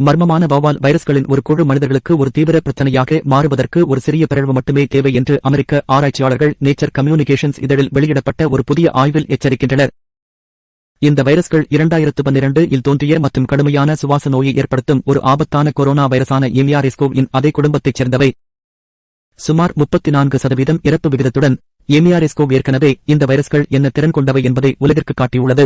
மர்மமான வௌவால் வைரஸ்களின் ஒரு குழு மனிதர்களுக்கு ஒரு தீவிர பிரச்சனையாக மாறுவதற்கு ஒரு சிறிய பிறழ்வு மட்டுமே தேவை என்று அமெரிக்க ஆராய்ச்சியாளர்கள் நேச்சர் கம்யூனிகேஷன்ஸ் இதழில் வெளியிடப்பட்ட ஒரு புதிய ஆய்வில் எச்சரிக்கின்றனர். இந்த வைரஸ்கள் 2012 இல் தோன்றிய மற்றும் கடுமையான சுவாச நோயை ஏற்படுத்தும் ஒரு ஆபத்தான கொரோனா வைரஸான ஏமியாரெஸ்கோவ் இன் அதே குடும்பத்தைச் சேர்ந்தவை. சுமார் 34% இறப்பு விகிதத்துடன் ஏமியாரெஸ்கோவ் ஏற்கனவே இந்த வைரஸ்கள் என்ன திறன் கொண்டவை என்பதை உலகிற்கு காட்டியுள்ளது.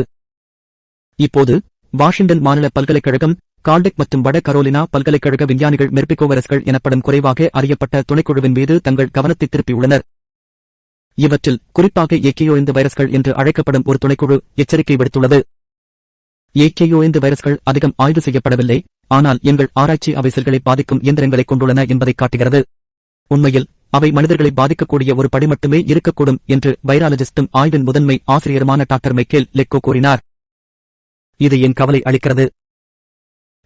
இப்போது வாஷிங்டன் மாநில பல்கலைக்கழகம், கால்டெக் மற்றும் வட கரோலினா பல்கலைக்கழக விஞ்ஞானிகள் மெர்பிகோ வைரஸ்கள் எனப்படும் குறைவாக அறியப்பட்ட துணைக்குழுவின் மீது தங்கள் கவனத்தை திருப்பியுள்ளனர். இவற்றில் குறிப்பாக ஏகேயோ5 வைரஸ்கள் என்று அழைக்கப்படும் ஒரு துணைக்குழு எச்சரிக்கை விடுத்துள்ளது. ஏகேயோ5 வைரஸ்கள் அதிகம் ஆய்வு செய்யப்படவில்லை, ஆனால் எங்கள் ஆராய்ச்சி அவை செல்களை பாதிக்கும் இயந்திரங்களை கொண்டுள்ளன என்பதை காட்டுகிறது. உண்மையில் அவை மனிதர்களை பாதிக்கக்கூடிய ஒரு படி மட்டுமே இருக்கக்கூடும் என்று வைராலஜிஸ்டும் ஆய்வின் முதன்மை ஆசிரியருமான டாக்டர் மைக்கேல் லெக்கோ கூறினார். இது என் கவலை அளிக்கிறது.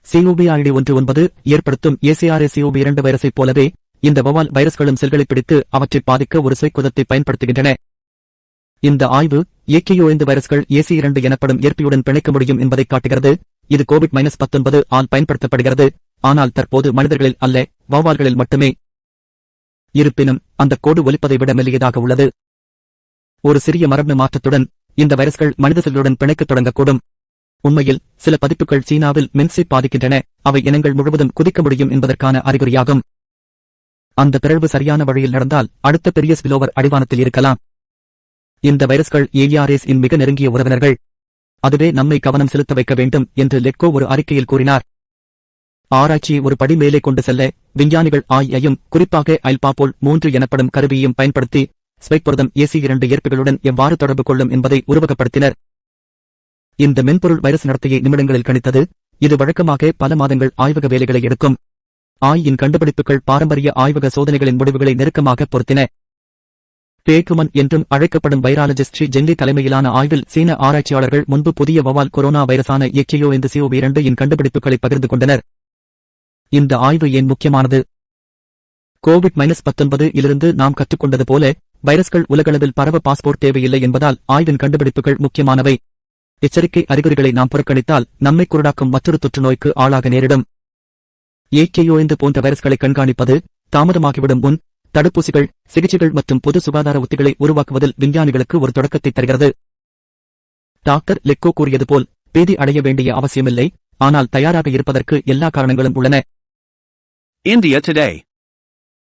COVID-19 ஏற்படுத்தும் ACRS-CoV-2 வைரஸைப் போலவே இந்த வௌவால் வைரஸ்களும் செல்களை பிடித்து அவற்றை பாதிக்க ஒரு சுயக்குதத்தை பயன்படுத்துகின்றன. இந்த ஆய்வு ஏகேயோ5 வைரஸ்கள் AC2 எனப்படும் ஏற்பியுடன் பிணைக்க முடியும் என்பதை காட்டுகிறது. இது COVID-19 ஆல் பயன்படுத்தப்படுகிறது, ஆனால் தற்போது மனிதர்களில் அல்ல, வௌவால்களில் மட்டுமே. இருப்பினும் அந்த கோடு ஒலிப்பதை விட மெல்லியதாக உள்ளது. ஒரு சிறிய மரபணு மாற்றத்துடன் இந்த வைரஸ்கள் மனித செல்களுடன் பிணைக்கத் தொடங்கக்கூடும். உண்மையில் சில பதிப்புகள் சீனாவில் மென்ஸை பாதிக்கின்றன, அவை இனங்கள் முழுவதும் குதிக்க முடியும் என்பதற்கான அறிகுறியாகும். அந்த பிறழ்வு சரியான வழியில் நடந்தால் அடுத்த பெரிய ஸ்பிலோவர் அடிவானத்தில் இருக்கலாம். இந்த வைரஸ்கள் ஏவியாரேஸ் இன் மிக நெருங்கிய உறவினர்கள். அதுவே நம்மை கவனம் செலுத்த வைக்க வேண்டும் என்று லெக்கோ ஒரு அறிக்கையில் கூறினார். ஆராய்ச்சியை ஒரு படி மேலே கொண்டு செல்ல விஞ்ஞானிகள் ஐயும் குறிப்பாக அல்பாபோல் 3 எனப்படும் கருவியையும் பயன்படுத்தி ஸ்பைக் புரதம் AC2 ஏற்பிகளுடன் எவ்வாறு தொடர்பு கொள்ளும் என்பதை உருவகப்படுத்தினர். இந்த மென்பொருள் வைரஸ் நடத்தையை நிமிடங்களில் கணித்தது. இது வழக்கமாக பல மாதங்கள் ஆய்வக வேலைகளை எடுக்கும். இன் கண்டுபிடிப்புகள் பாரம்பரிய ஆய்வக சோதனைகளின் முடிவுகளை நெருக்கமாக பொருத்தின. பேக்குமன் என்றும் அழைக்கப்படும் வைராலஜிஸ்ட் ஷி ஜென்லி தலைமையிலான ஆய்வில் சீன ஆராய்ச்சியாளர்கள் முன்பு புதிய வௌவால் கொரோனா வைரஸான ஏகேயோ5-CoV-2 இன் கண்டுபிடிப்புகளை பகிர்ந்து கொண்டனர். இந்த ஆய்வு ஏன் முக்கியமானது? COVID-19 இலிருந்து நாம் கற்றுக்கொண்டது போல வைரஸ்கள் உலகளவில் பரவ பாஸ்போர்ட் தேவையில்லை என்பதால் ஆய்வின் கண்டுபிடிப்புகள் முக்கியமானவை. எச்சரிக்கை அறிகுறிகளை நாம் புறக்கணித்தால் நம்மை குருடாக்கும் மற்றொரு தொற்று நோய்க்கு ஆளாக நேரிடும். ஏகேயோ5 போன்ற வைரஸ்களை கண்காணிப்பது தாமதமாகிவிடும் முன் தடுப்பூசிகள், சிகிச்சைகள் மற்றும் பொது சுகாதார உத்திகளை உருவாக்குவதில் விஞ்ஞானிகளுக்கு ஒரு தொடக்கத்தை தருகிறது. டாக்டர் லெக்கோ கூறியது போல் பீதி அடைய வேண்டிய அவசியமில்லை, ஆனால் தயாராக இருப்பதற்கு எல்லா காரணங்களும் உள்ளன. India Today